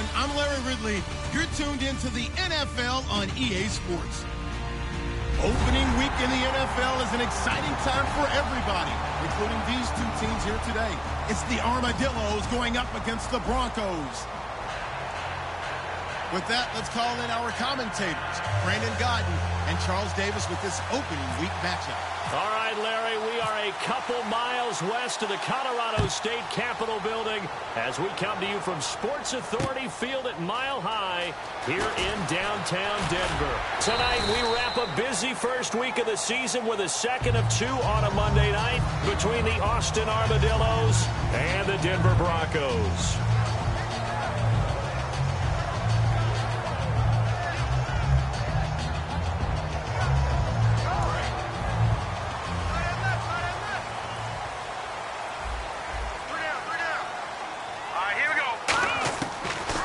everyone. I'm Larry Ridley. You're tuned into the NFL on EA Sports. Opening week in the NFL is an exciting time for everybody, including these two teams here today. It's the Armadillos going up against the Broncos. With that, let's call in our commentators, Brandon Godden and Charles Davis, with this opening week matchup. All right, Larry, we are a couple miles west of the Colorado State Capitol building as we come to you from Sports Authority Field at Mile High here in downtown Denver. Tonight, we wrap a busy first week of the season with a second of two on a Monday night between the Austin Armadillos and the Denver Broncos.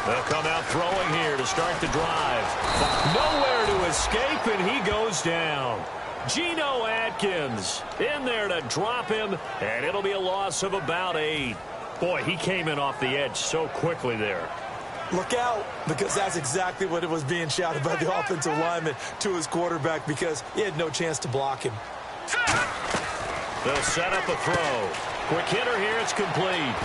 They'll come out throwing here to start the drive. Nowhere to escape, and he goes down. Geno Atkins in there to drop him, and it'll be a loss of about 8. Boy, he came in off the edge so quickly there. Look out, because that's exactly what it was being shouted by the offensive lineman to his quarterback, because he had no chance to block him. They'll set up a throw. Quick hitter here, it's complete.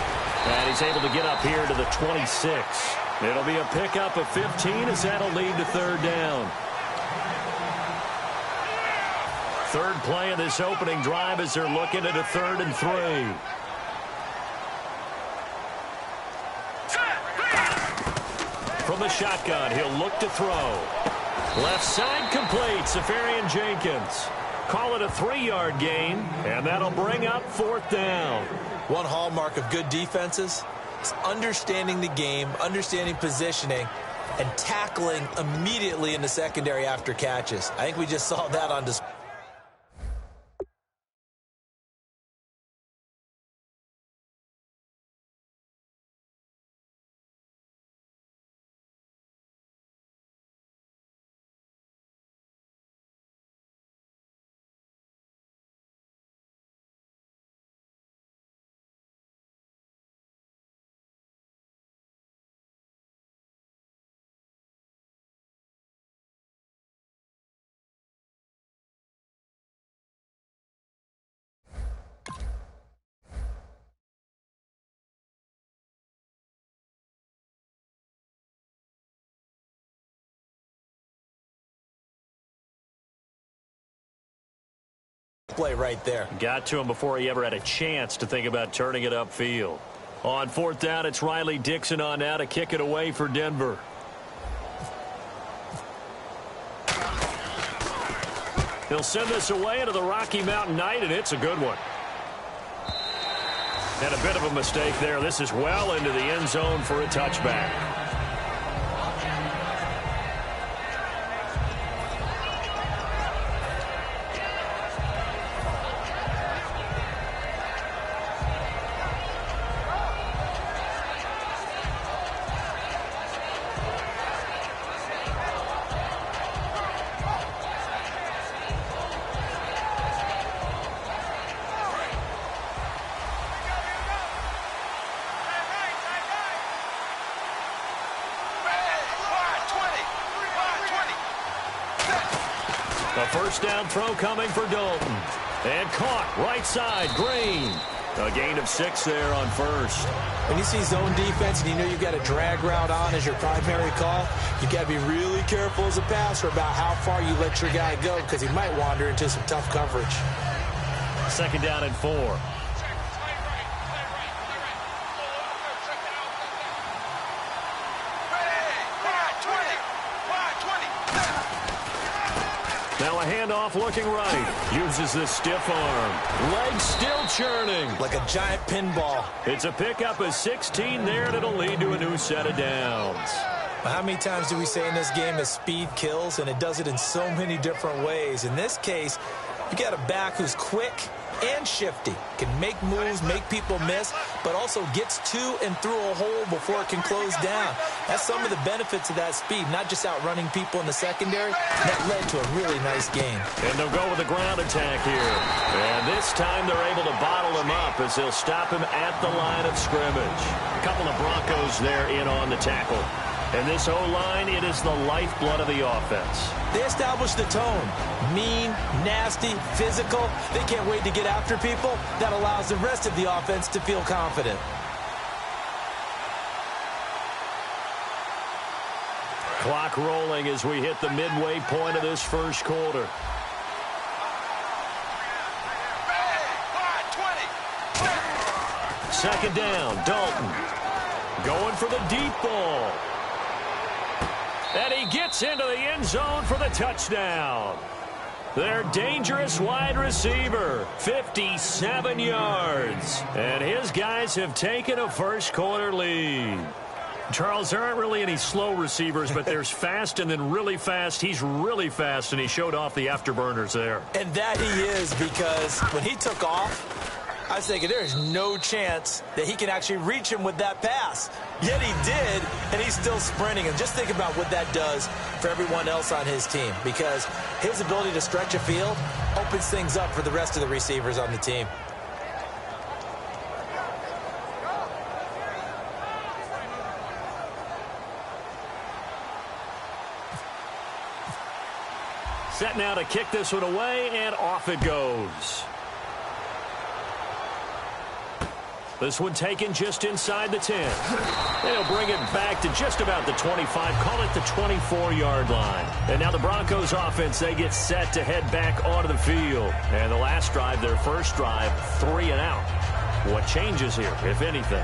And he's able to get up here to the 26. It'll be a pickup of 15 as that'll lead to third down. Third play of this opening drive as they're looking at a 3rd and 3. From the shotgun, he'll look to throw. Left side complete, Safarian Jenkins. Call it a 3-yard gain, and that'll bring up 4th down. One hallmark of good defenses is understanding the game, understanding positioning, and tackling immediately in the secondary after catches. I think we just saw that on display. Play right there. Got to him before he ever had a chance to think about turning it upfield. On 4th down, it's Riley Dixon on now to kick it away for Denver. He'll send this away into the Rocky Mountain Night, and it's a good one. And a bit of a mistake there. This is well into the end zone for a touchback. A first down throw coming for Dalton. And caught right side, Green. A gain of 6 there on first. When you see zone defense and you know you've got a drag route on as your primary call, you got to be really careful as a passer about how far you let your guy go, because he might wander into some tough coverage. 2nd down and 4. Now a handoff looking right. Uses the stiff arm. Legs still churning. Like a giant pinball. It's a pickup of 16 there, and it'll lead to a new set of downs. How many times do we say in this game that speed kills, and it does it in so many different ways? In this case, you got a back who's quick, and shifty. Can make moves, make people miss, but also gets to and through a hole before it can close down. That's some of the benefits of that speed, not just outrunning people in the secondary. That led to a really nice game. And they'll go with a ground attack here. And this time they're able to bottle him up as they'll stop him at the line of scrimmage. A couple of Broncos there in on the tackle. And this O-line, it is the lifeblood of the offense. They established the tone. Mean, nasty, physical. They can't wait to get after people. That allows the rest of the offense to feel confident. Clock rolling as we hit the midway point of this first quarter. Second down, Dalton. Going for the deep ball. And he gets into the end zone for the touchdown. Their dangerous wide receiver, 57 yards. And his guys have taken a first quarter lead. Charles, there aren't really any slow receivers, but there's fast and then really fast. He's really fast, and he showed off the afterburners there. And that he is, because when he took off, I was thinking there is no chance that he can actually reach him with that pass. Yet he did, and he's still sprinting. And just think about what that does for everyone else on his team, because his ability to stretch a field opens things up for the rest of the receivers on the team. Set now to kick this one away, and off it goes. This one taken just inside the 10. They'll bring it back to just about the 25, call it the 24-yard line. And now the Broncos offense, they get set to head back onto the field. And the last drive, their first drive, 3 and out. What changes here, if anything?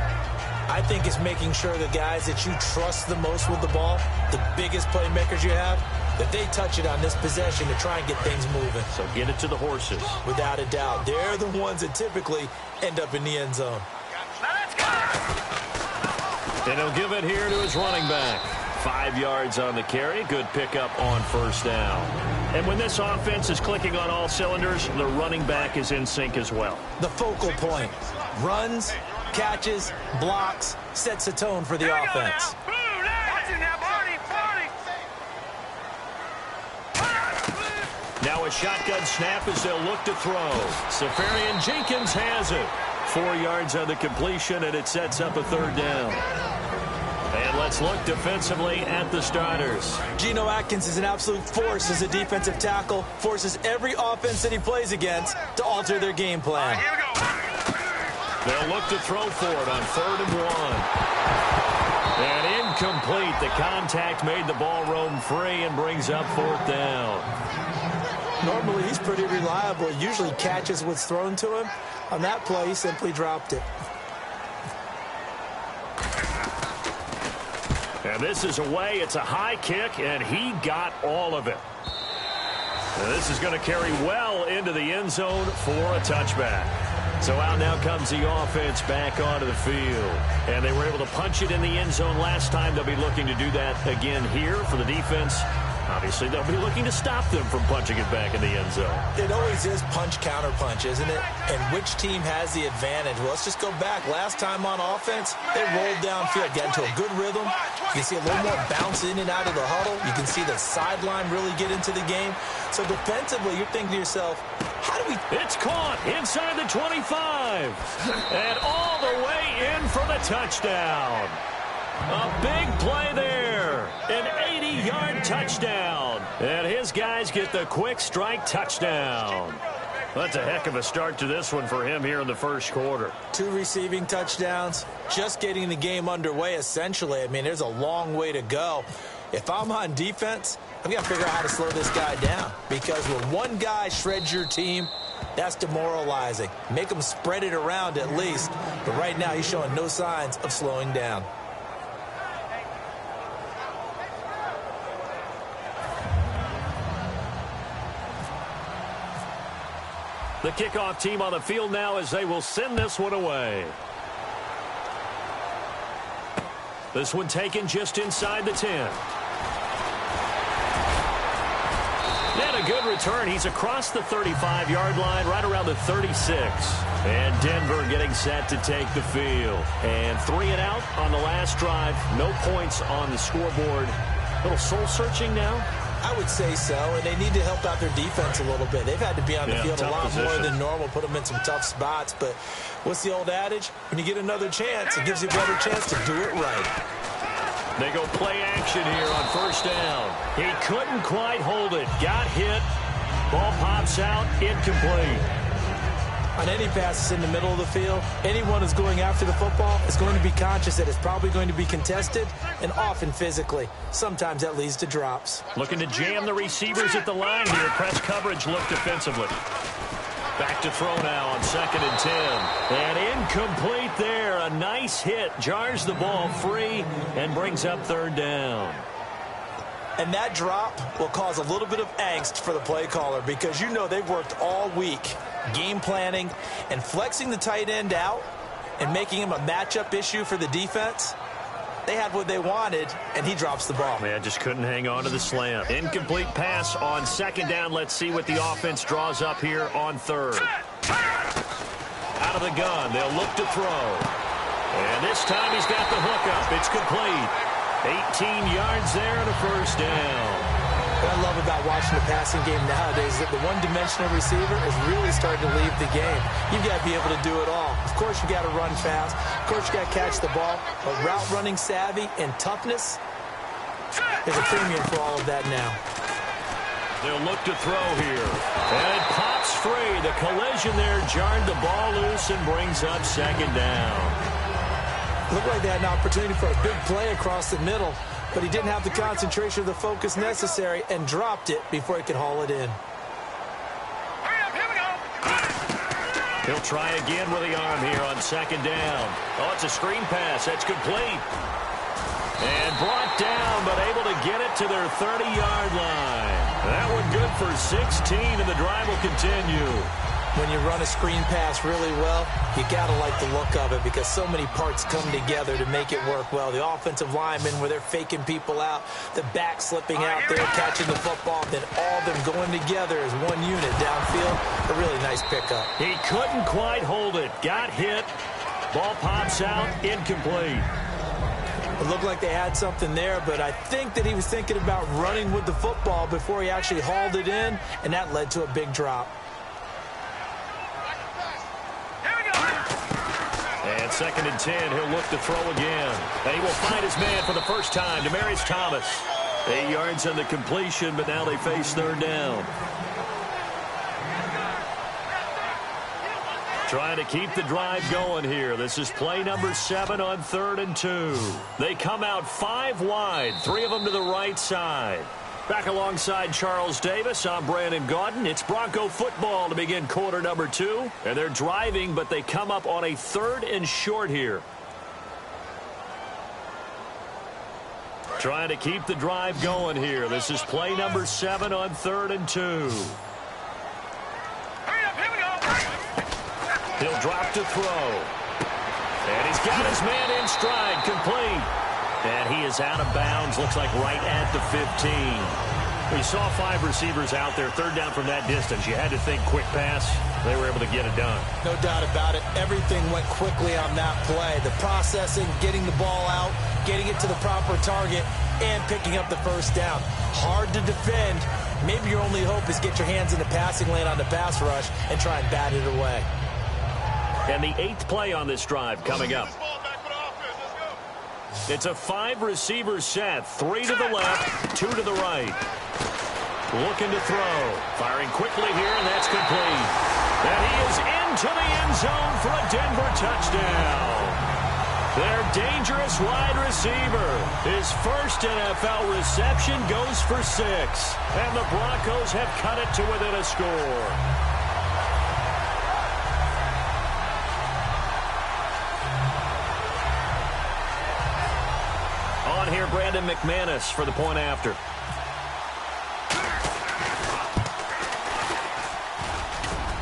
I think it's making sure the guys that you trust the most with the ball, the biggest playmakers you have, that they touch it on this possession to try and get things moving. So get it to the horses. Without a doubt. They're the ones that typically end up in the end zone. And he'll give it here to his running back. 5 yards on the carry. Good pickup on first down. And when this offense is clicking on all cylinders, the running back is in sync as well. The focal point. Runs, catches, blocks, sets a tone for the offense. Now a shotgun snap as they'll look to throw. Safarian Jenkins has it. 4 yards on the completion, and it sets up a third down. And let's look defensively at the starters. Geno Atkins is an absolute force as a defensive tackle. Forces every offense that he plays against to alter their game plan. They'll look to throw for it on 3rd and 1. And incomplete. The contact made the ball roam free and brings up 4th down. Normally, he's pretty reliable. Usually catches what's thrown to him. On that play, he simply dropped it. And this is away. It's a high kick, and he got all of it. And this is going to carry well into the end zone for a touchback. So out now comes the offense back onto the field. And they were able to punch it in the end zone last time. They'll be looking to do that again here for the defense. Obviously, they'll be looking to stop them from punching it back in the end zone. It always is punch-counter-punch, isn't it? And which team has the advantage? Well, let's just go back. Last time on offense, they rolled downfield, got into a good rhythm. You can see a little more bounce in and out of the huddle. You can see the sideline really get into the game. So defensively, you're thinking to yourself, how do we... It's caught inside the 25. And all the way in for the touchdown. A big play there. An 80-yard touchdown. And his guys get the quick strike touchdown. That's a heck of a start to this one for him here in the first quarter. 2 receiving touchdowns. Just getting the game underway, essentially. I mean, there's a long way to go. If I'm on defense, I've got to figure out how to slow this guy down. Because when one guy shreds your team, that's demoralizing. Make him spread it around at least. But right now, he's showing no signs of slowing down. The kickoff team on the field now as they will send this one away. This one taken just inside the 10. And a good return. He's across the 35-yard line, right around the 36. And Denver getting set to take the field. And 3 and out on the last drive. No points on the scoreboard. A little soul-searching now? I would say so, and they need to help out their defense a little bit. They've had to be on the field a lot more than normal, put them in some tough spots. But what's the old adage? When you get another chance, it gives you a better chance to do it right. They go play action here on first down. He couldn't quite hold it. Got hit. Ball pops out. Incomplete. On any passes in the middle of the field, anyone who's going after the football is going to be conscious that it's probably going to be contested and often physically. Sometimes that leads to drops. Looking to jam the receivers at the line here. Press coverage look defensively. Back to throw now on 2nd and 10. And incomplete there. A nice hit. Jars the ball free and brings up 3rd down. And that drop will cause a little bit of angst for the play caller because you know they've worked all week game planning and flexing the tight end out and making him a matchup issue for the defense. They had what they wanted, and he drops the ball. Man, just couldn't hang on to the slam. Incomplete pass on 2nd down. Let's see what the offense draws up here on 3rd. Out of the gun. They'll look to throw. And this time he's got the hookup. It's complete. 18 yards there and a 1st down. What I love about watching the passing game nowadays is that the one-dimensional receiver is really starting to leave the game. You've got to be able to do it all. Of course, you got to run fast. Of course, you got to catch the ball. But route running savvy and toughness, there's a premium for all of that now. They'll look to throw here. And it pops free. The collision there jarred the ball loose and brings up 2nd down. Looked like they had an opportunity for a big play across the middle, but he didn't have the concentration or the focus necessary and dropped it before he could haul it in. He'll try again with the arm here on 2nd down. Oh, it's a screen pass. That's complete. And brought down, but able to get it to their 30-yard line. That one good for 16, and the drive will continue. When you run a screen pass really well, you got to like the look of it because so many parts come together to make it work well. The offensive linemen where they're faking people out, the back slipping out there, catching the football, then all of them going together as one unit downfield. A really nice pickup. He couldn't quite hold it. Got hit. Ball pops out. Incomplete. It looked like they had something there, but I think that he was thinking about running with the football before he actually hauled it in, and that led to a big drop. And 2nd and 10, he'll look to throw again. And he will find his man for the first time, Demaryius Thomas. 8 yards on the completion, but now they face 3rd down. Trying to keep the drive going here. This is play number 7 on 3rd and 2. They come out 5 wide, 3 of them to the right side. Back alongside Charles Davis, I'm Brandon Gaudin. It's Bronco football to begin quarter number 2. And they're driving, but they come up on a 3rd and short here. Trying to keep the drive going here. This is play number 7 on 3rd and 2. He'll drop to throw. And he's got his man in stride, complete. And he is out of bounds, looks like right at the 15. We saw 5 receivers out there, 3rd down from that distance. You had to think quick pass. They were able to get it done. No doubt about it. Everything went quickly on that play. The processing, getting the ball out, getting it to the proper target, and picking up the 1st down. Hard to defend. Maybe your only hope is get your hands in the passing lane on the pass rush and try and bat it away. And the 8th play on this drive coming up. It's a 5-receiver set. 3 to the left, 2 to the right. Looking to throw. Firing quickly here, and that's complete. And he is into the end zone for a Denver touchdown. Their dangerous wide receiver. His first NFL reception goes for 6. And the Broncos have cut it to within a score. Here, Brandon McManus for the point after.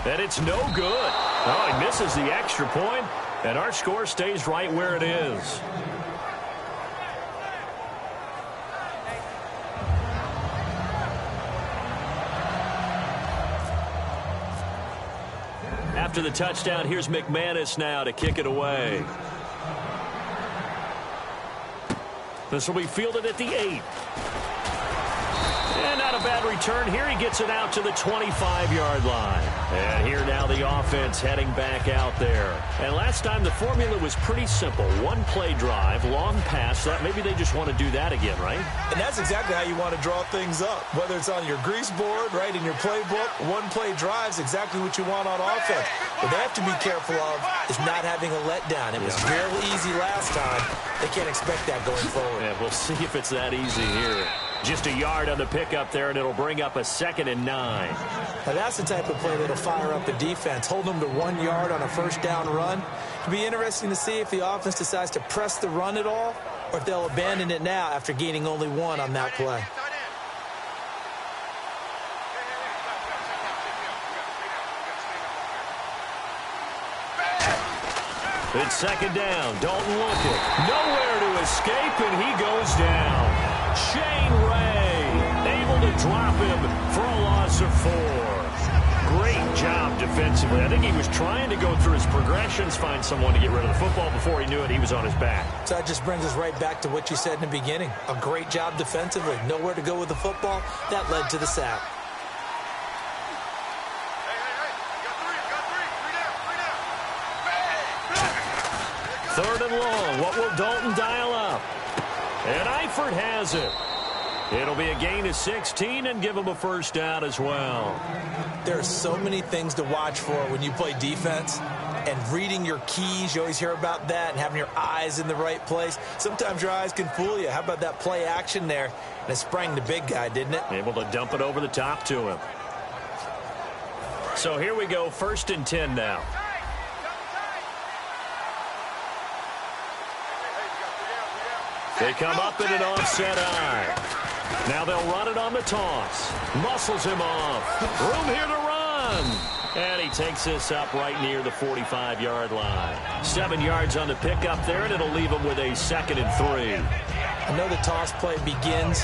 And it's no good. Oh, he misses the extra point, and our score stays right where it is. after the touchdown, here's McManus now to kick it away. This will be fielded at the 8. And not a bad return here. He gets it out to the 25-yard line. And here now the offense heading back out there. And last time the formula was pretty simple. One-play drive, long pass. That maybe they just want to do that again, right? And that's exactly how you want to draw things up. Whether it's on your grease board, right, in your playbook, one-play drive is exactly what you want on offense. What they have to be careful of is not having a letdown. It was real easy last time. They can't expect that going forward. Yeah, we'll see if it's that easy here. Just a yard on the pickup there, and it'll bring up a 2nd and 9. Now that's the type of play that'll fire up the defense. Hold them to 1 yard on a first down run. It'll be interesting to see if the offense decides to press the run at all, or if they'll abandon it now after gaining only 1 on that play. It's 2nd down. Dalton looking. Nowhere to escape, and he goes down. Shane Ray able to drop him for a loss of 4. Great job defensively. I think he was trying to go through his progressions, find someone to get rid of the football. Before he knew it, he was on his back. So that just brings us right back to what you said in the beginning. A great job defensively. Nowhere to go with the football. That led to the sack. Third and long. What will Dalton dial up? And Eifert has it. It'll be a gain of 16 and give him a first down as well. There are so many things to watch for when you play defense. And reading your keys, you always hear about that, and having your eyes in the right place. Sometimes your eyes can fool you. How about that play action there? And it sprang the big guy, didn't it? Able to dump it over the top to him. So here we go, 1st and 10 now. They come up in an offset eye. Now they'll run it on the toss. Muscles him off. Room here to run. And he takes this up right near the 45-yard line. 7 yards on the pickup there, and it'll leave him with a 2nd and 3. I know the toss play begins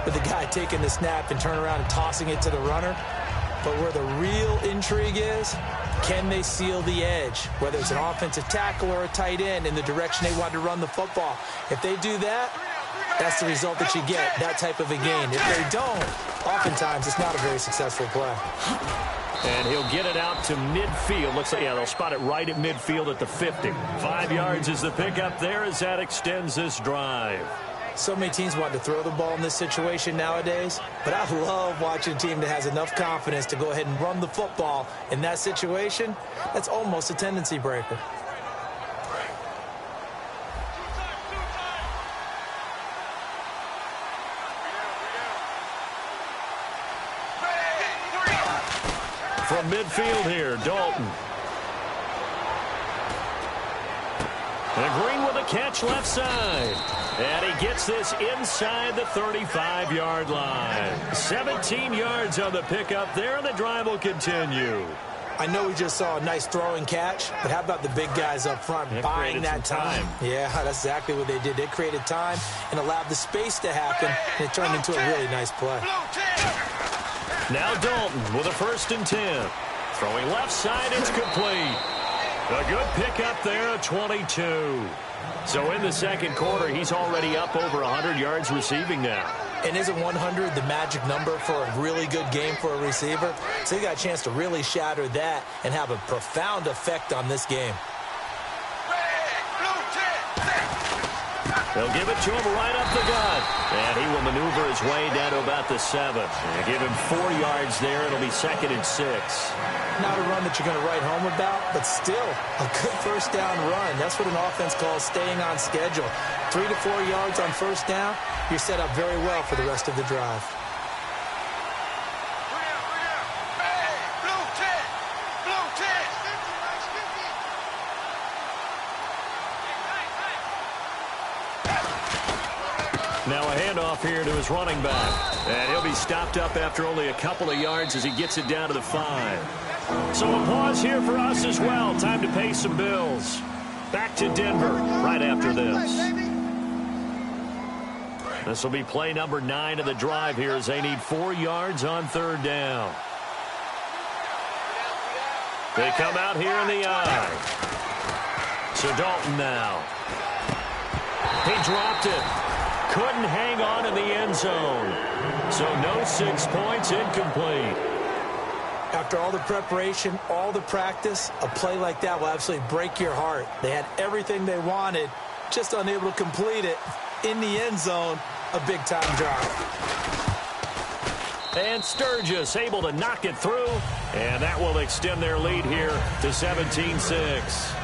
with the guy taking the snap and turn around and tossing it to the runner. But where the real intrigue is, can they seal the edge, whether it's an offensive tackle or a tight end, in the direction they want to run the football? If they do that, that's the result that you get, that type of a gain. If they don't, oftentimes it's not a very successful play. And he'll get it out to midfield. Looks like, yeah, they'll spot it right at midfield at the 50. 5 yards is the pickup there as that extends this drive. So many teams want to throw the ball in this situation nowadays, but I love watching a team that has enough confidence to go ahead and run the football in that situation. That's almost a tendency breaker. From midfield here, Dalton. And Green with a catch left side. And he gets this inside the 35-yard line. 17 yards on the pickup there, and the drive will continue. I know we just saw a nice throwing catch, but how about the big guys up front buying that time? Yeah, that's exactly what they did. They created time and allowed the space to happen, and it turned into a really nice play. Now Dalton with a 1st and 10. Throwing left side, it's complete. A good pickup there at 22. So in the second quarter, he's already up over 100 yards receiving now. And isn't 100 the magic number for a really good game for a receiver? So he got a chance to really shatter that and have a profound effect on this game. They'll give it to him right up the gut. And he will maneuver his way down to about the 7. And give him 4 yards there. It'll be 2nd and 6. Not a run that you're going to write home about, but still a good first down run. That's what an offense calls staying on schedule. 3 to 4 yards on first down, you're set up very well for the rest of the drive. Now a handoff here to his running back. And he'll be stopped up after only a couple of yards as he gets it down to the 5. So a pause here for us as well. Time to pay some bills. Back to Denver right after this. This will be play number 9 of the drive here as they need 4 yards on 3rd down. They come out here in the eye. So Dalton now. He dropped it. Couldn't hang on in the end zone. So no 6 points, incomplete. After all the preparation, all the practice, a play like that will absolutely break your heart. They had everything they wanted, just unable to complete it. In the end zone, a big-time drop. And Sturgis able to knock it through, and that will extend their lead here to 17-6.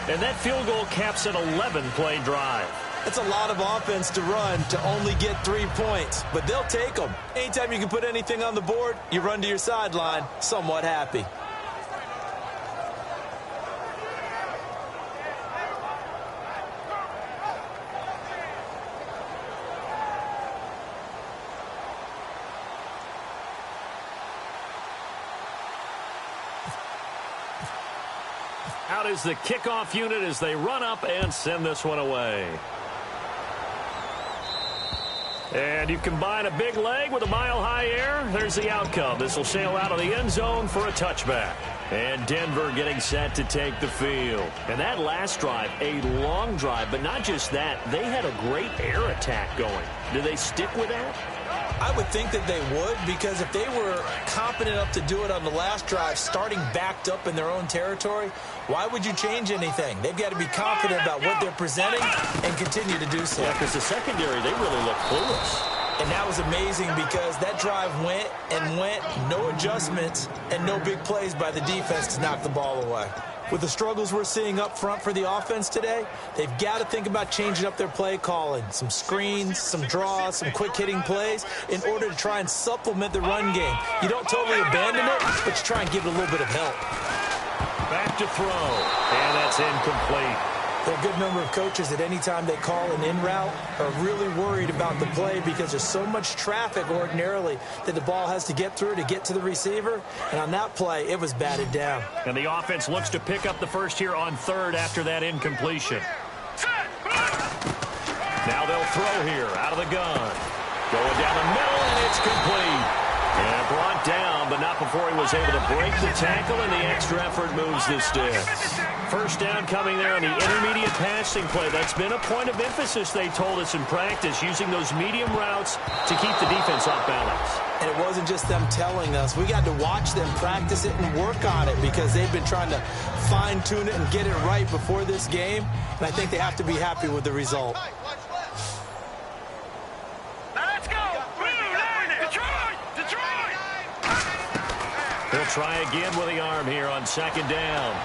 And that field goal caps an 11-play drive. It's a lot of offense to run to only get 3 points, but they'll take them. Anytime you can put anything on the board, you run to your sideline somewhat happy. Out is the kickoff unit as they run up and send this one away. And you combine a big leg with a mile-high air. There's the outcome. This will sail out of the end zone for a touchback. And Denver getting set to take the field. And that last drive, a long drive, but not just that. They had a great air attack going. Do they stick with that? I would think that they would, because if they were competent enough to do it on the last drive, starting backed up in their own territory, why would you change anything? They've got to be confident about what they're presenting and continue to do so. Yeah, because the secondary, they really look clueless. And that was amazing because that drive went and went, no adjustments, and no big plays by the defense to knock the ball away. With the struggles we're seeing up front for the offense today, they've got to think about changing up their play calling. Some screens, some draws, some quick-hitting plays in order to try and supplement the run game. You don't totally abandon it, but you try and give it a little bit of help. Back to throw, and that's incomplete. There are a good number of coaches that any time they call an in route are really worried about the play because there's so much traffic ordinarily that the ball has to get through to get to the receiver. And on that play, it was batted down. And the offense looks to pick up the first here on third after that incompletion. Now they'll throw here out of the gun. Going down the middle, and it's complete. And brought down, but not before he was able to break the tackle, and the extra effort moves the sticks. First down coming there on the intermediate passing play. That's been a point of emphasis, they told us in practice, using those medium routes to keep the defense off balance. And it wasn't just them telling us. We got to watch them practice it and work on it because they've been trying to fine-tune it and get it right before this game. And I think they have to be happy with the result. He'll try again with the arm here on second down.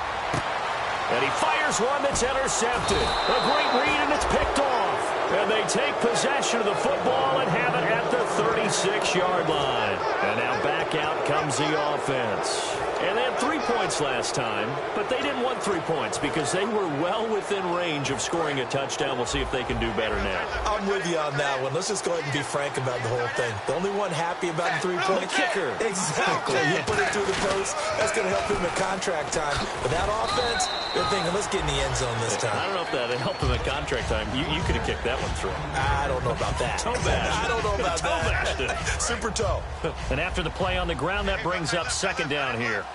And he fires one that's intercepted. A great read, and it's picked off. And they take possession of the football and have it at the 36-yard line. And now back out comes the offense. And they had 3 points last time, but they didn't want 3 points because they were well within range of scoring a touchdown. We'll see if they can do better now. I'm with you on that one. Let's just go ahead and be frank about the whole thing. The only one happy about the 3 points. The kicker. Exactly. You put it through the post. That's going to help him at contract time. But that offense, they're thinking, let's get in the end zone this time. I don't know if that helped him at contract time. You could have kicked that one through. I don't know about that. Toe bashed. I don't know about that. Super toe. And after the play on the ground, that brings up second down here.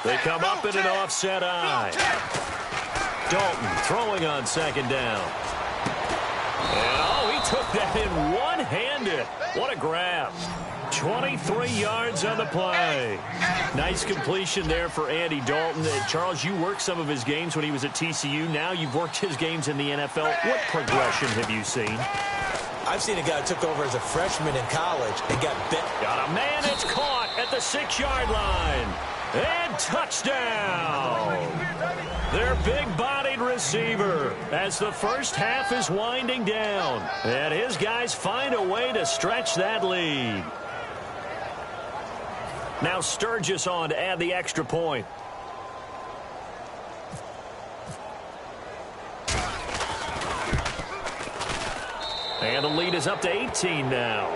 They come up in an offset eye. Dalton throwing on second down. And, oh, he took that in one-handed. What a grab. 23 yards on the play. Nice completion there for Andy Dalton. Charles, you worked some of his games when he was at TCU. Now you've worked his games in the NFL. What progression have you seen? I've seen a guy who took over as a freshman in college and got bit. Got a man. It's caught at the 6-yard line. And touchdown! Their big-bodied receiver as the first half is winding down. And his guys find a way to stretch that lead. Now Sturgis on to add the extra point. And the lead is up to 18 now.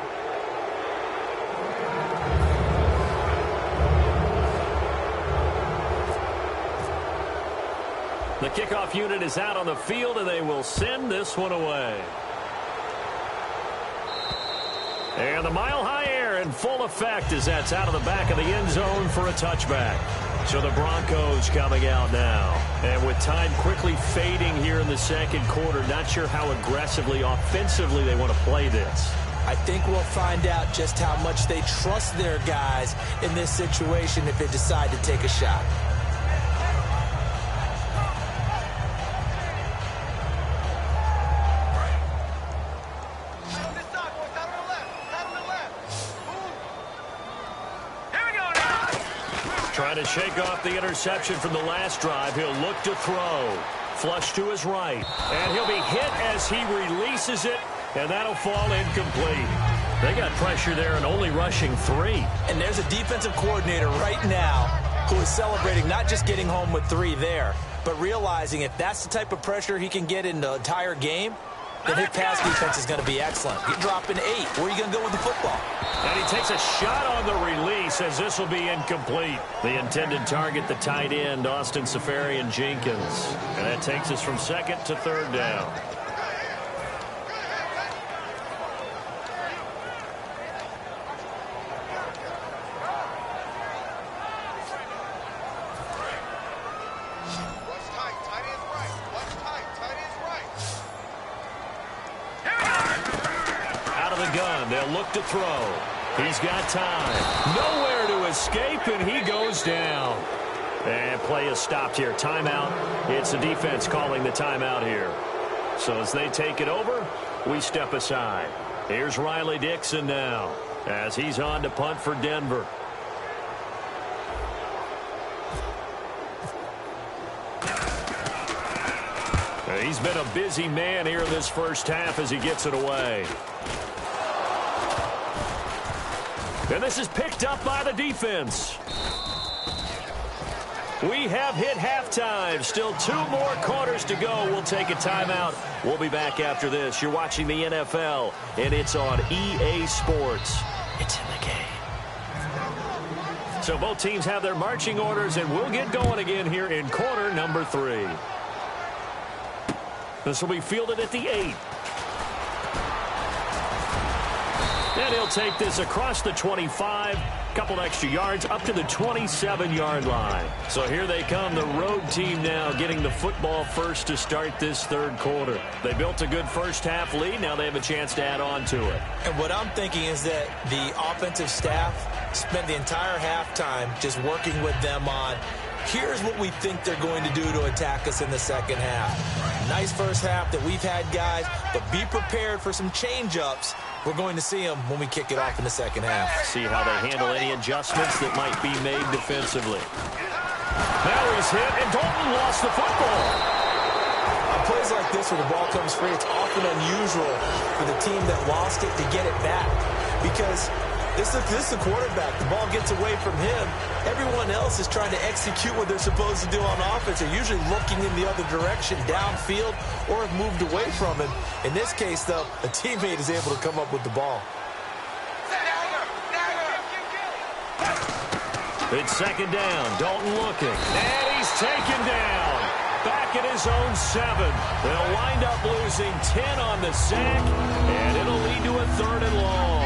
The kickoff unit is out on the field, and they will send this one away. And the mile-high air in full effect as that's out of the back of the end zone for a touchback. So the Broncos coming out now. And with time quickly fading here in the second quarter, not sure how aggressively, offensively they want to play this. I think we'll find out just how much they trust their guys in this situation if they decide to take a shot. Trying to shake off the interception from the last drive. He'll look to throw. Flush to his right. And he'll be hit as he releases it, and that'll fall incomplete. They got pressure there and only rushing 3. And there's a defensive coordinator right now who is celebrating not just getting home with 3 there, but realizing if that's the type of pressure he can get in the entire game, then his pass defense is going to be excellent. You're dropping 8. Where are you going to go with the football? And he takes a shot on the release as this will be incomplete. The intended target, the tight end, Austin Seferian-Jenkins. And that takes us from second to third down. They'll look to throw. He's got time. Nowhere to escape, and he goes down. And play is stopped here. Timeout. It's the defense calling the timeout here. So as they take it over, we step aside. Here's Riley Dixon now as he's on to punt for Denver. He's been a busy man here in this first half as he gets it away. And this is picked up by the defense. We have hit halftime. Still 2 more quarters to go. We'll take a timeout. We'll be back after this. You're watching the NFL, and it's on EA Sports. It's in the game. So both teams have their marching orders, and we'll get going again here in quarter number 3. This will be fielded at the 8. And he'll take this across the 25, couple extra yards, up to the 27-yard line. So here they come, the road team now getting the football first to start this third quarter. They built a good first half lead. Now they have a chance to add on to it. And what I'm thinking is that the offensive staff spent the entire halftime just working with them on, here's what we think they're going to do to attack us in the second half. Nice first half that we've had, guys, but be prepared for some change-ups. We're going to see them when we kick it off in the second half. See how they handle any adjustments that might be made defensively. Now he's hit, and Dalton lost the football. On plays like this where the ball comes free, it's often unusual for the team that lost it to get it back. Because this is the quarterback. The ball gets away from him. Everyone else is trying to execute what they're supposed to do on offense. They're usually looking in the other direction, downfield, or have moved away from him. In this case, though, a teammate is able to come up with the ball. It's second down. Dalton looking. And he's taken down. Back at his own 7. They'll wind up losing 10 on the sack, and it'll lead to a 3rd and long.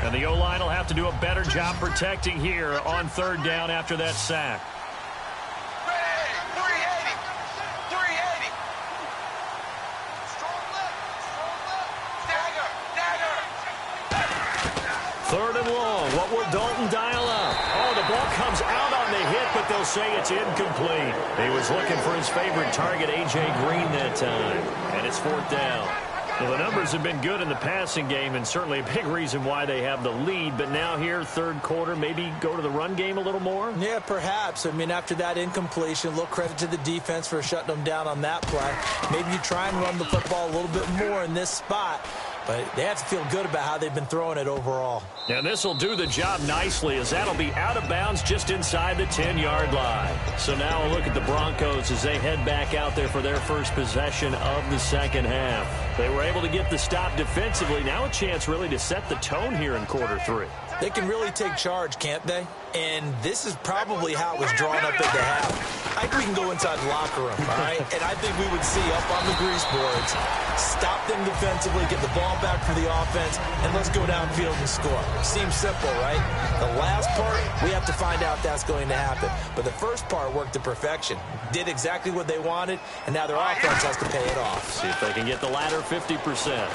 And the O-line will have to do a better job protecting here on 3rd down after that sack. 3rd and long. What will Dalton dial up? Oh, the ball comes out on the hit, but they'll say it's incomplete. He was looking for his favorite target, A.J. Green, that time. And it's 4th down. Well, the numbers have been good in the passing game, and certainly a big reason why they have the lead. But now here, third quarter, maybe go to the run game a little more? Yeah, perhaps. I mean, after that incompletion, a little credit to the defense for shutting them down on that play. Maybe you try and run the football a little bit more in this spot. but they have to feel good about how they've been throwing it overall. And this will do the job nicely, as that'll be out of bounds just inside the 10-yard line. So now a look at the Broncos as they head back out there for their first possession of the second half. They were able to get the stop defensively. Now a chance really to set the tone here in quarter 3. They can really take charge, can't they? And this is probably how it was drawn up at the half. I think we can go inside the locker room, all right? And I think we would see up on the grease boards, stop them defensively, get the ball back for the offense, and let's go downfield and score. Seems simple, right? The last part, we have to find out if that's going to happen. But the first part worked to perfection. Did exactly what they wanted, and now their offense has to pay it off. See if they can get the latter 50%.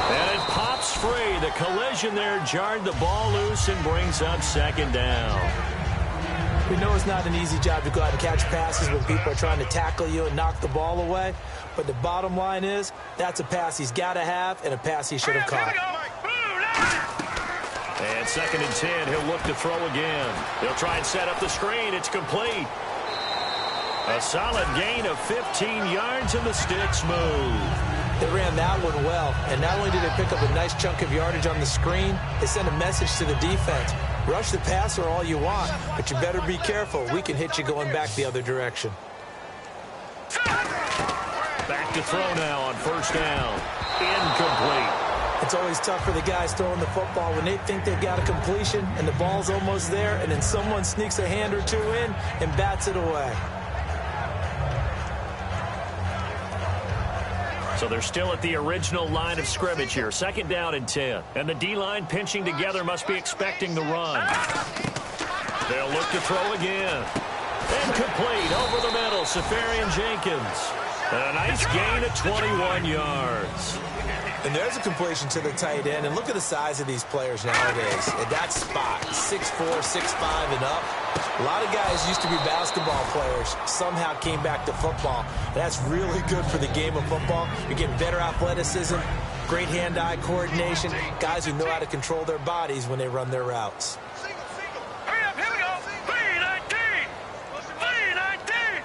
And it pops free. The collision there jarred the ball loose and brings up second down. We know it's not an easy job to go out and catch passes when people are trying to tackle you and knock the ball away. But the bottom line is, that's a pass he's got to have and a pass he should have caught. And 2nd and 10, he'll look to throw again. He'll try and set up the screen. It's complete. A solid gain of 15 yards and the sticks move. They ran that one well, and not only did they pick up a nice chunk of yardage on the screen, they sent a message to the defense. Rush the passer all you want, but you better be careful. We can hit you going back the other direction. Back to throw now on 1st down. Incomplete. It's always tough for the guys throwing the football when they think they've got a completion and the ball's almost there, and then someone sneaks a hand or two in and bats it away. So they're still at the original line of scrimmage here. 2nd down and 10. And the D-line pinching together must be expecting the run. They'll look to throw again. Incomplete over the middle. Safarian Jenkins. A nice gain of 21 yards. And there's a completion to the tight end. And look at the size of these players nowadays. At that spot, 6'4", 6'5", and up. A lot of guys used to be basketball players, somehow came back to football. That's really good for the game of football. You're getting better athleticism, great hand-eye coordination, guys who know how to control their bodies when they run their routes. Hurry up, here we go. 319. 319.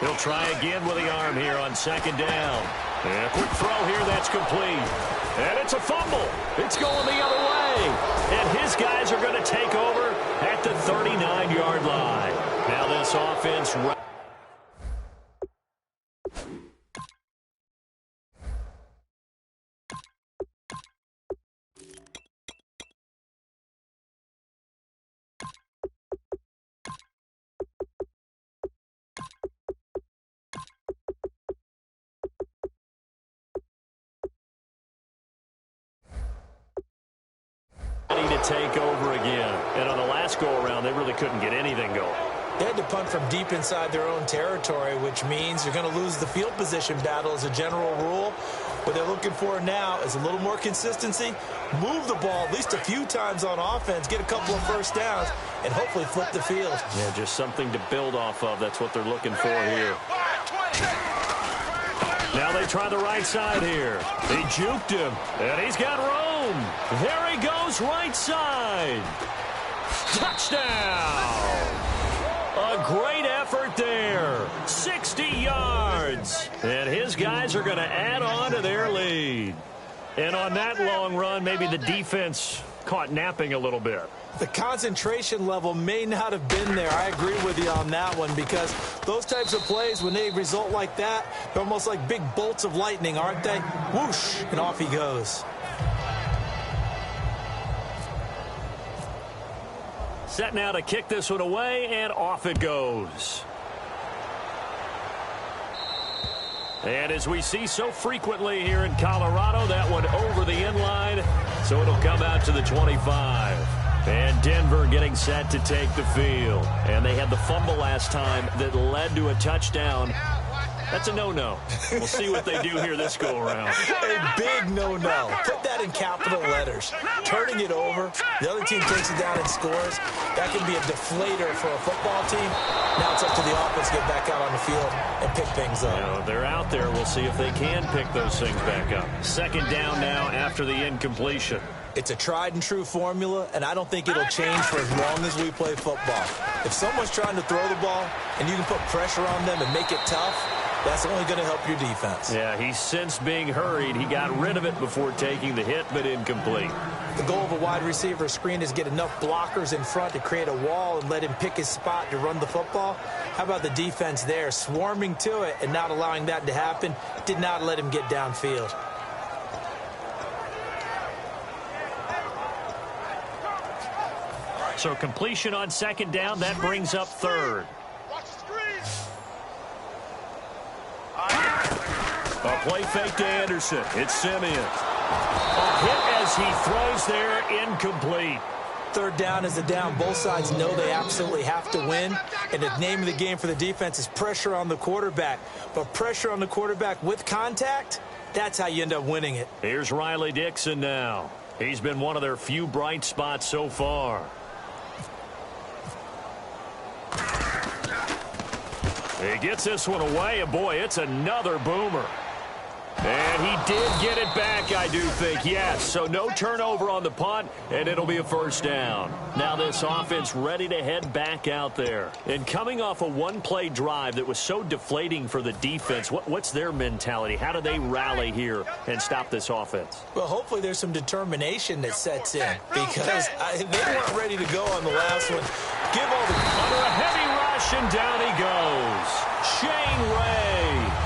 He'll try again with the arm here on 2nd down. And a quick throw here, that's complete. And it's a fumble. It's going the other way. And his guys are going to take over at the 39-yard line. Now this offense... to take over again. And on the last go-around, they really couldn't get anything going. They had to punt from deep inside their own territory, which means you're going to lose the field position battle as a general rule. What they're looking for now is a little more consistency, move the ball at least a few times on offense, get a couple of 1st downs, and hopefully flip the field. Yeah, just something to build off of. That's what they're looking for here. Now they try the right side here. They juked him, and he's got room. There he goes, right side. Touchdown. A great effort there. 60 yards. And his guys are going to add on to their lead. And on that long run, maybe the defense caught napping a little bit. The concentration level may not have been there. I agree with you on that one, because those types of plays, when they result like that, they're almost like big bolts of lightning, aren't they? Whoosh, and off he goes. Set now to kick this one away, and off it goes. And as we see so frequently here in Colorado, that one over the end line, so it'll come out to the 25. And Denver getting set to take the field. And they had the fumble last time that led to a touchdown. That's a no-no. We'll see what they do here this go-around. A big no-no. Put that in capital letters. Turning it over, the other team takes it down and scores. That can be a deflator for a football team. Now it's up to the offense to get back out on the field and pick things up. You know, they're out there. We'll see if they can pick those things back up. 2nd down now after the incompletion. It's a tried-and-true formula, and I don't think it'll change for as long as we play football. If someone's trying to throw the ball and you can put pressure on them and make it tough, That's only going to help your defense. Yeah, he sensed being hurried. He got rid of it before taking the hit, but incomplete. The goal of a wide receiver screen is get enough blockers in front to create a wall and let him pick his spot to run the football. How about the defense there, swarming to it and not allowing that to happen? Did not let him get downfield. So completion on second down, that brings up third. A play fake to Anderson. It's Simeon. A hit as he throws there, incomplete. Third down is a down. Both sides know they absolutely have to win. And the name of the game for the defense is pressure on the quarterback. But pressure on the quarterback with contact, that's how you end up winning it. Here's Riley Dixon now. He's been one of their few bright spots so far. He gets this one away, and boy, it's another boomer. And he did get it back, I do think, yes. So no turnover on the punt, and it'll be a first down. Now this offense ready to head back out there. And coming off a one-play drive that was so deflating for the defense, what's their mentality? How do they rally here and stop this offense? Well, hopefully there's some determination that sets in because they weren't ready to go on the last one. Give all the... Under a heavy rush, and down he goes. Shane Ray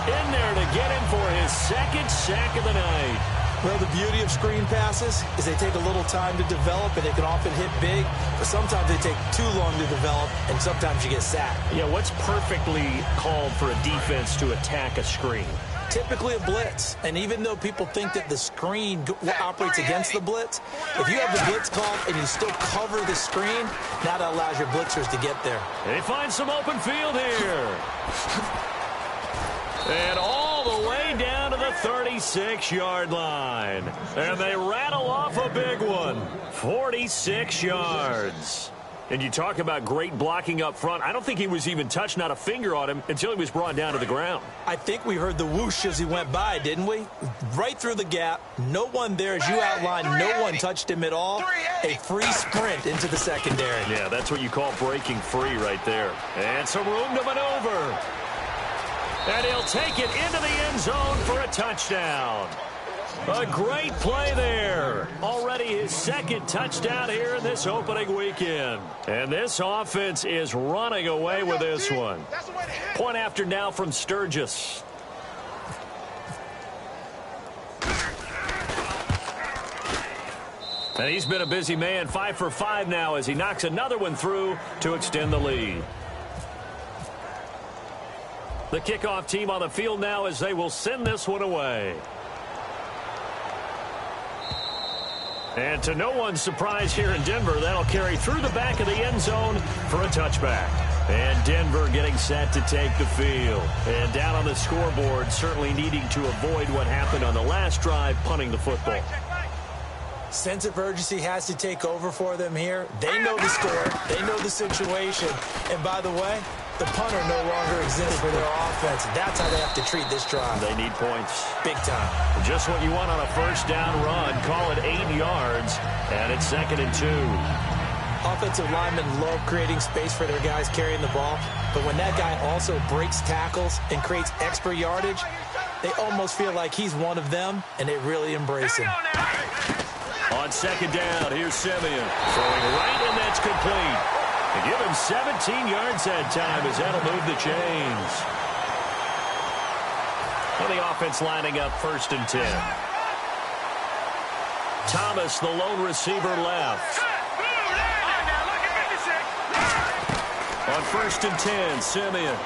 in there to get him for his second sack of the night. Well, the beauty of screen passes is they take a little time to develop, and they can often hit big, but sometimes they take too long to develop, and sometimes you get sacked. Yeah, what's perfectly called for a defense to attack a screen? Typically a blitz, and even though people think that the screen operates against the blitz, if you have the blitz called and you still cover the screen, that allows your blitzers to get there. They find some open field here. And all the way down to the 36-yard line. And they rattle off a big one. 46 yards. And you talk about great blocking up front. I don't think he was even touched, not a finger on him, until he was brought down to the ground. I think we heard the whoosh as he went by, didn't we? Right through the gap. No one there, as you outlined. No one touched him at all. A free sprint into the secondary. Yeah, that's what you call breaking free right there. And some room to maneuver. And he'll take it into the end zone for a touchdown. A great play there. Already his second touchdown here in this opening weekend. And this offense is running away with this one. Point after now from Sturgis. And he's been a busy man, 5 for 5 now as he knocks another one through to extend the lead. The kickoff team on the field now as they will send this one away. And to no one's surprise here in Denver, that'll carry through the back of the end zone for a touchback. And Denver getting set to take the field. And down on the scoreboard, certainly needing to avoid what happened on the last drive, punting the football. Sense of urgency has to take over for them here. They know the score. They know the situation. And by the way, the punter no longer exists for their offense. That's how they have to treat this drive. They need points. Big time. Just what you want on a first down run. Call it 8 yards, and it's 2nd and 2. Offensive linemen love creating space for their guys carrying the ball, but when that guy also breaks tackles and creates extra yardage, they almost feel like he's one of them, and they really embrace him. On second down, here's Simeon. Throwing right, and that's complete. And give him 17 yards that time as that'll move the chains. And the offense lining up 1st and 10. Thomas, the lone receiver, left. On 1st and 10, Simeon.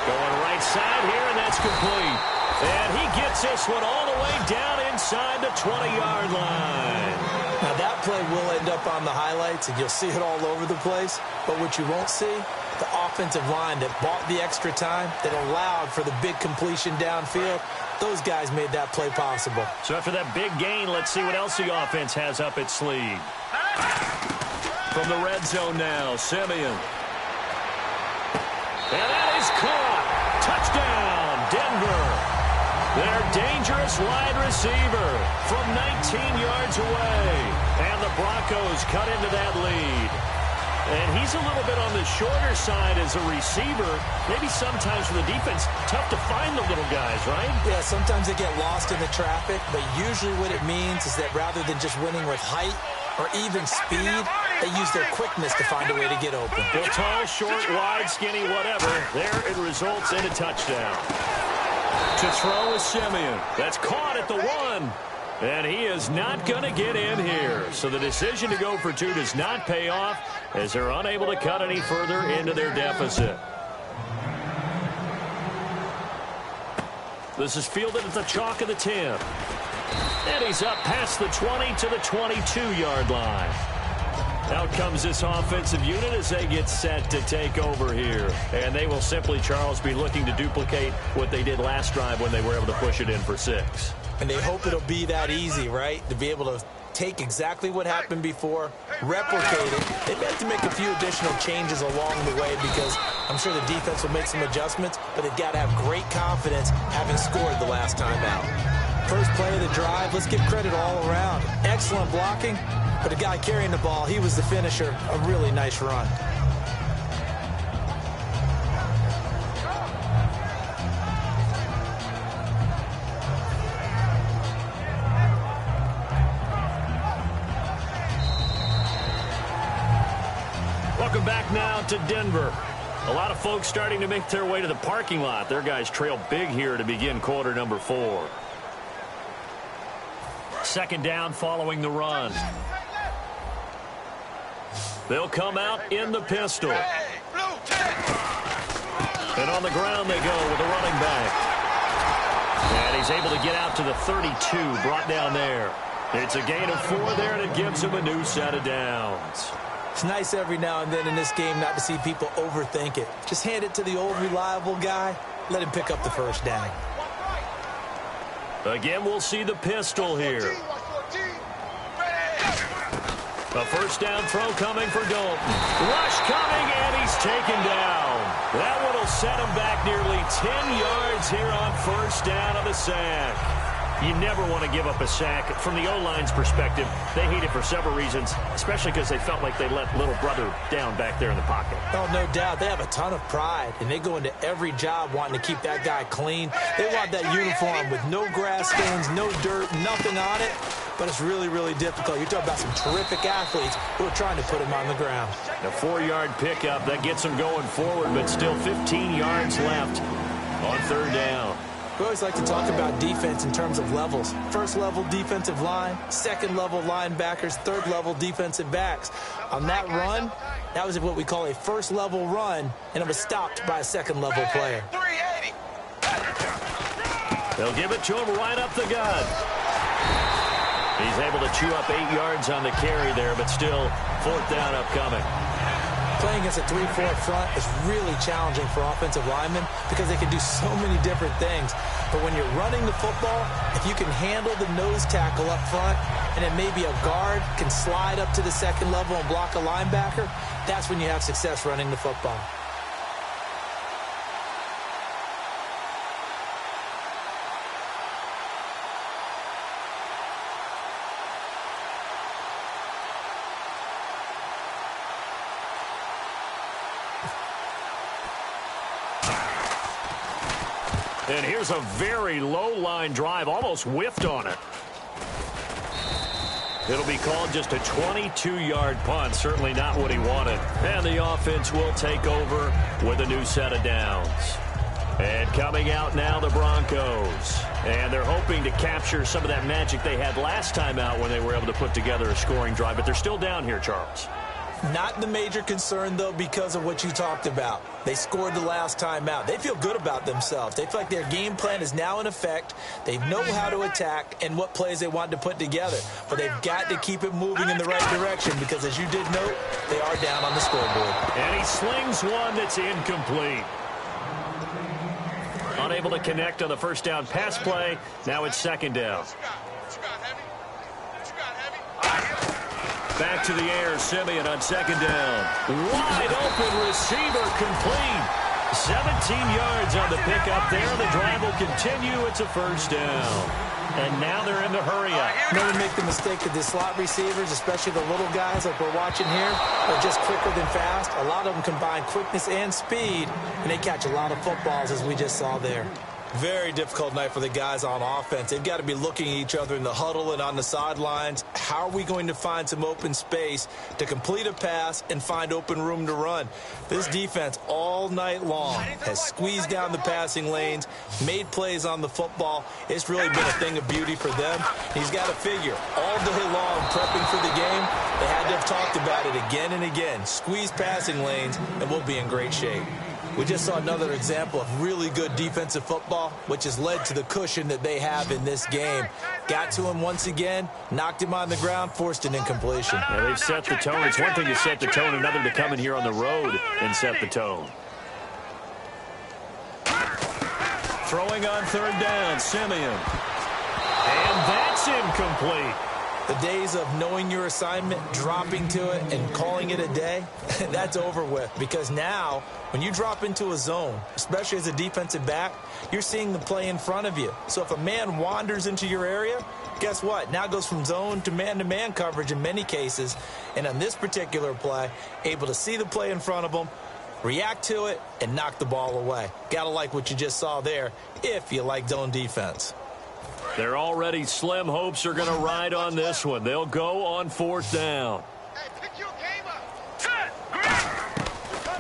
Going right side here, and that's complete. And he gets this one all the way down inside the 20-yard line. Now, that play will end up on the highlights, and you'll see it all over the place. But what you won't see, the offensive line that bought the extra time, that allowed for the big completion downfield, those guys made that play possible. So after that big gain, let's see what else the offense has up its sleeve. From the red zone now, Simeon. And that is caught. Touchdown, Denver. Their dangerous wide receiver from 19 yards away. And the Broncos cut into that lead. And he's a little bit on the shorter side as a receiver. Maybe sometimes for the defense, tough to find the little guys, right? Yeah, sometimes they get lost in the traffic, but usually what it means is that rather than just winning with height or even speed, they use their quickness to find a way to get open. Well, tall, short, wide, skinny, whatever. There it results in a touchdown. To throw is Simeon. That's caught at the 1. And he is not going to get in here. So the decision to go for 2 does not pay off as they're unable to cut any further into their deficit. This is fielded at the chalk of the 10. And he's up past the 20 to the 22-yard line. Out comes this offensive unit as they get set to take over here. And they will simply, Charles, be looking to duplicate what they did last drive when they were able to push it in for 6. And they hope it'll be that easy, right? To be able to take exactly what happened before, replicate it. They may have to make a few additional changes along the way because I'm sure the defense will make some adjustments, but they've got to have great confidence having scored the last time out. First play of the drive, let's give credit all around. Excellent blocking, but the guy carrying the ball, he was the finisher. A really nice run. Welcome back now to Denver. A lot of folks starting to make their way to the parking lot. Their guys trail big here to begin quarter number 4. Second down following the run. They'll come out in the pistol. And on the ground they go with the running back. And he's able to get out to the 32, brought down there. It's a gain of 4 there, and it gives him a new set of downs. It's nice every now and then in this game not to see people overthink it. Just hand it to the old reliable guy. Let him pick up the first down. Again, we'll see the pistol here. A first down throw coming for Dalton. Rush coming, and he's taken down. That one will set him back nearly 10 yards here on first down of the sack. You never want to give up a sack. From the O-line's perspective, they hate it for several reasons, especially because they felt like they let little brother down back there in the pocket. Oh, no doubt. They have a ton of pride, and they go into every job wanting to keep that guy clean. They want that uniform with no grass stains, no dirt, nothing on it, but it's really, really difficult. You're talking about some terrific athletes who are trying to put him on the ground. A 4-yard pickup, that gets them going forward, but still 15 yards left on third down. We always like to talk about defense in terms of levels. First level defensive line, second level linebackers, third level defensive backs. On that run, that was what we call a first level run, and it was stopped by a second level player. They'll give it to him right up the gut. He's able to chew up 8 yards on the carry there, but still fourth down upcoming. Playing against a 3-4 front is really challenging for offensive linemen because they can do so many different things. But when you're running the football, if you can handle the nose tackle up front, and then maybe a guard can slide up to the second level and block a linebacker, that's when you have success running the football. And here's a very low-line drive, almost whiffed on it. It'll be called just a 22-yard punt, certainly not what he wanted. And the offense will take over with a new set of downs. And coming out now, the Broncos. And they're hoping to capture some of that magic they had last time out when they were able to put together a scoring drive. But they're still down here, Charles. Not the major concern, though, because of what you talked about. They scored the last time out. They feel good about themselves. They feel like their game plan is now in effect. They know how to attack and what plays they want to put together. But they've got to keep it moving in the right direction because, as you did note, they are down on the scoreboard. And he slings one that's incomplete. Unable to connect on the first down pass play. Now it's second down. Back to the air, Simeon on second down. Wide open receiver complete. 17 yards on the pickup there. The drive will continue. It's a first down. And now they're in the hurry up. Never make the mistake that the slot receivers, especially the little guys like we're watching here, are just quicker than fast. A lot of them combine quickness and speed, and they catch a lot of footballs, as we just saw there. Very difficult night for the guys on offense. They've got to be looking at each other in the huddle and on the sidelines. How are we going to find some open space to complete a pass and find open room to run? This defense all night long has squeezed down the passing lanes, made plays on the football. It's really been a thing of beauty for them. He's got to figure all day long prepping for the game. They had to have talked about it again and again. Squeeze passing lanes, and we'll be in great shape. We just saw another example of really good defensive football, which has led to the cushion that they have in this game. Got to him once again, knocked him on the ground, forced an incompletion. Yeah, they've set the tone. It's one thing to set the tone, another to come in here on the road and set the tone. Throwing on third down, Simeon. And that's incomplete. The days of knowing your assignment, dropping to it, and calling it a day, that's over with. Because now, when you drop into a zone, especially as a defensive back, you're seeing the play in front of you. So if a man wanders into your area, guess what? Now it goes from zone to man coverage in many cases. And on this particular play, able to see the play in front of them, react to it, and knock the ball away. Gotta like what you just saw there, if you like zone defense. Their already slim hopes are going to ride on this one. They'll go on fourth down.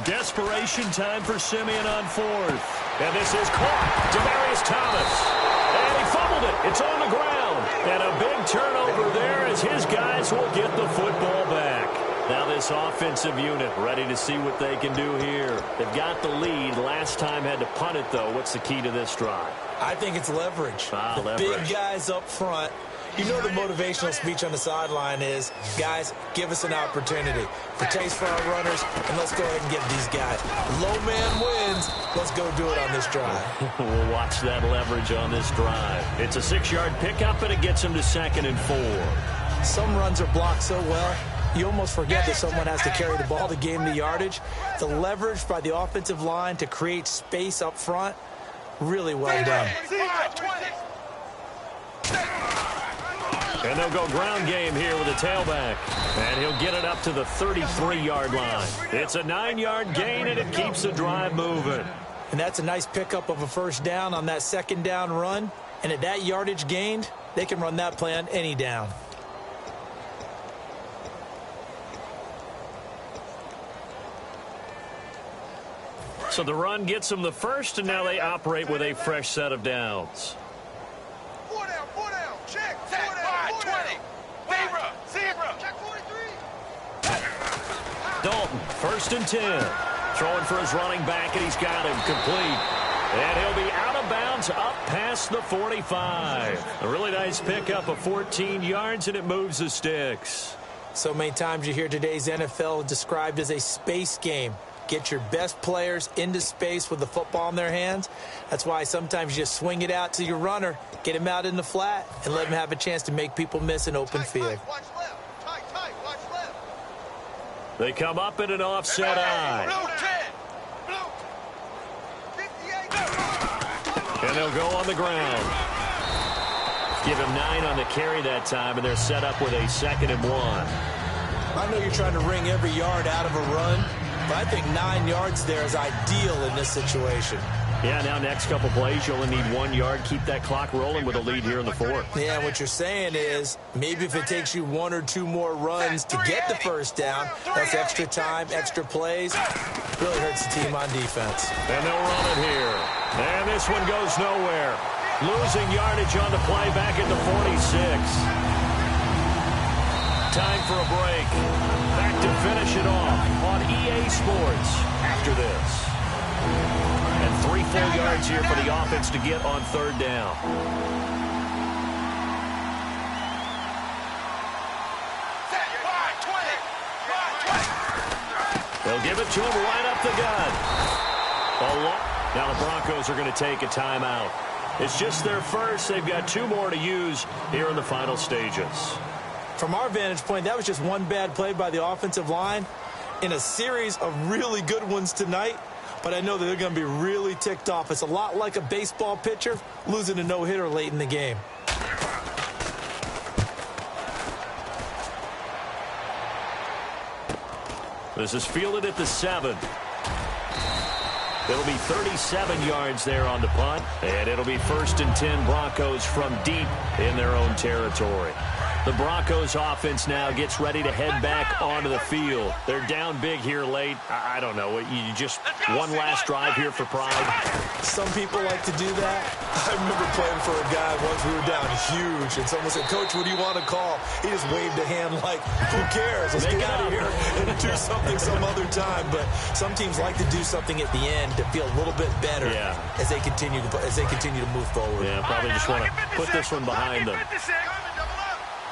Desperation time for Simeon on fourth. And this is caught. Demaryius Thomas. And he fumbled it. It's on the ground. And a big turnover there as his guys will get the football back. Now this offensive unit ready to see what they can do here. They've got the lead. Last time had to punt it, though. What's the key to this drive? I think it's leverage. Leverage. Big guys up front. You know the motivational speech on the sideline is, guys, give us an opportunity. For taste for our runners, and let's go ahead and give these guys. Low man wins. Let's go do it on this drive. We'll watch that leverage on this drive. It's a 6-yard pickup, and it gets them to 2nd and 4. Some runs are blocked so well, you almost forget that someone has to carry the ball to gain the yardage. The leverage by the offensive line to create space up front, really well done. And they'll go ground game here with a tailback. And he'll get it up to the 33-yard line. It's a 9-yard gain, and it keeps the drive moving. And that's a nice pickup of a first down on that second down run. And at that yardage gained, they can run that play on any down. So the run gets them the first, and now they operate with a fresh set of downs. 4 down, check. 5, 20. Zebra. Check 43. Dalton, 1st and 10. Throwing for his running back, and he's got him complete. And he'll be out of bounds up past the 45. A really nice pickup of 14 yards, and it moves the sticks. So many times you hear today's NFL described as a space game. Get your best players into space with the football in their hands. That's why sometimes you just swing it out to your runner, get him out in the flat, and let him have a chance to make people miss an open field. Watch left. Tight, watch left. They come up in an offset eye. Blue 10. Blue. 58. And they'll go on the ground. Give him 9 on the carry that time, and they're set up with a 2nd and 1. I know you're trying to wring every yard out of a run, but I think 9 yards there is ideal in this situation. Yeah, now next couple plays, you only need 1 yard. Keep that clock rolling with a lead here in the 4th. Yeah, what you're saying is maybe if it takes you 1 or 2 more runs to get the first down, that's extra time, extra plays. Really hurts the team on defense. And they'll run it here. And this one goes nowhere. Losing yardage on the play back at the 46. Time for a break. Back to finish it off on EA Sports after this. And 3 full yards here for the offense to get on third down. They'll give it to him right up the gut. Now the Broncos are going to take a timeout. It's just their first. They've got 2 more to use here in the final stages. From our vantage point, that was just one bad play by the offensive line in a series of really good ones tonight. but I know that they're going to be really ticked off. It's a lot like a baseball pitcher losing a no-hitter late in the game. This is fielded at the 7. It'll be 37 yards there on the punt, and it'll be 1st and 10 Broncos from deep in their own territory. The Broncos offense now gets ready to head back onto the field. They're down big here late. I don't know. You just one last drive here for pride. Some people like to do that. I remember playing for a guy once. We were down huge, and someone said, "Coach, what do you want to call?" He just waved a hand like, "Who cares? Let's get out of here and do something some other time." But some teams like to do something at the end to feel a little bit better as they continue to move forward. Yeah, probably just want to put this one behind them.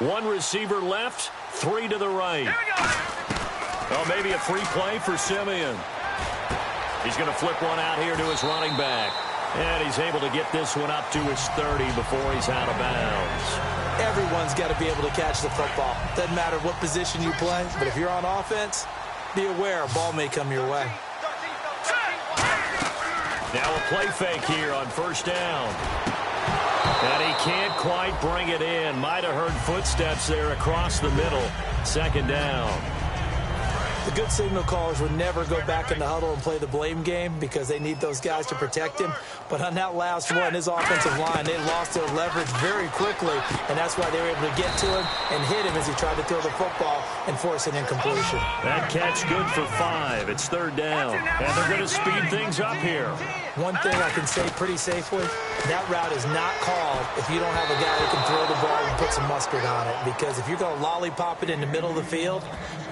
One receiver left, 3 to the right. Oh, maybe a free play for Simeon. He's going to flip one out here to his running back. And he's able to get this one up to his 30 before he's out of bounds. Everyone's got to be able to catch the football. Doesn't matter what position you play, but if you're on offense, be aware a ball may come your way. Now a play fake here on 1st down. And he can't quite bring it in. Might have heard footsteps there across the middle. 2nd down. The good signal callers would never go back in the huddle and play the blame game because they need those guys to protect him. But on that last one, his offensive line, they lost their leverage very quickly, and that's why they were able to get to him and hit him as he tried to throw the football and force an incompletion. That catch good for 5. It's 3rd down, and they're going to speed things up here. One thing I can say pretty safely, that route is not called if you don't have a guy who can throw the ball and put some mustard on it. Because if you're going to lollipop it in the middle of the field,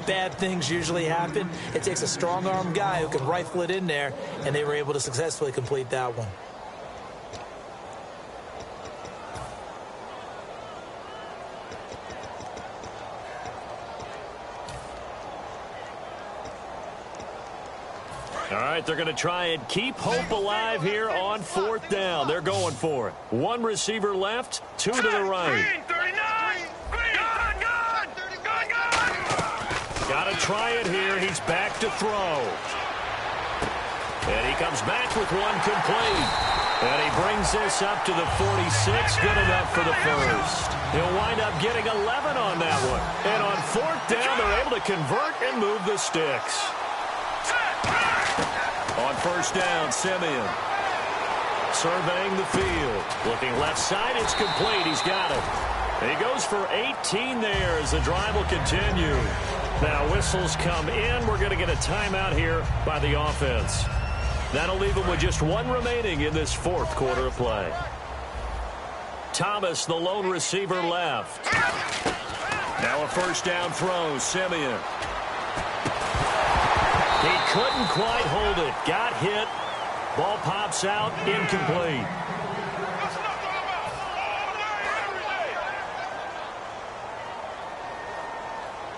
bad things usually happen. It takes a strong-arm guy who can rifle it in there, and they were able to successfully complete that one. All right, they're going to try and keep hope alive here on 4th down. They're going for it. One receiver left, 2 to the right. Got to try it here. He's back to throw. And he comes back with one complete. And he brings this up to the 46. Good enough for the 1st. He'll wind up getting 11 on that one. And on 4th down, they're able to convert and move the sticks. On 1st down, Simeon surveying the field. Looking left side, it's complete. He's got it. He goes for 18 there as the drive will continue. Now whistles come in. We're going to get a timeout here by the offense. That'll leave them with just 1 remaining in this 4th quarter of play. Thomas, the lone receiver, left. Now a 1st down throw, Simeon. He couldn't quite hold it. Got hit. Ball pops out. Incomplete.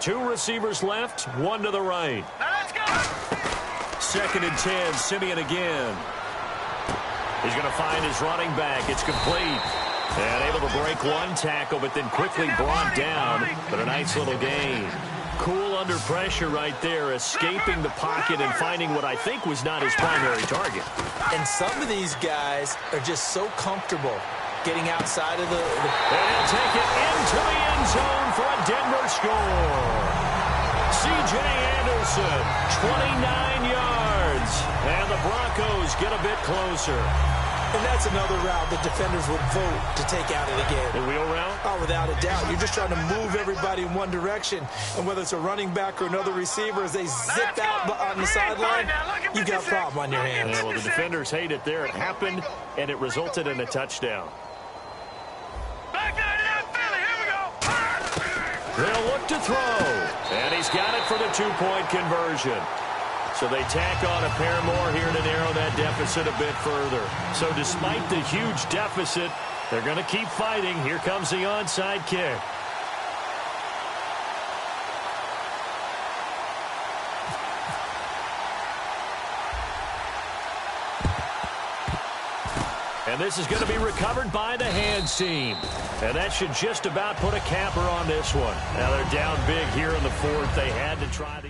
Two receivers left. 1 to the right. 2nd and 10. Simeon again. He's going to find his running back. It's complete. And able to break one tackle, but then quickly brought down. But a nice little gain. Cool under pressure right there, escaping the pocket and finding what I think was not his primary target. And some of these guys are just so comfortable getting outside of the... And he'll take it into the end zone for a Denver score. C.J. Anderson, 29 yards. And the Broncos get a bit closer. And that's another route that defenders would vote to take out of the game. The wheel route? Oh, without a doubt. You're just trying to move everybody in one direction. And whether it's a running back or another receiver, as they zip out on the sideline, you got a problem on your hands. Yeah, well, the defenders hate it there. It happened, and it resulted in a touchdown. They'll look to throw. And he's got it for the 2-point conversion. So they tack on a pair more here to narrow that deficit a bit further. So despite the huge deficit, they're going to keep fighting. Here comes the onside kick. And this is going to be recovered by the hands team. And that should just about put a capper on this one. Now they're down big here in the 4th. They had to try the...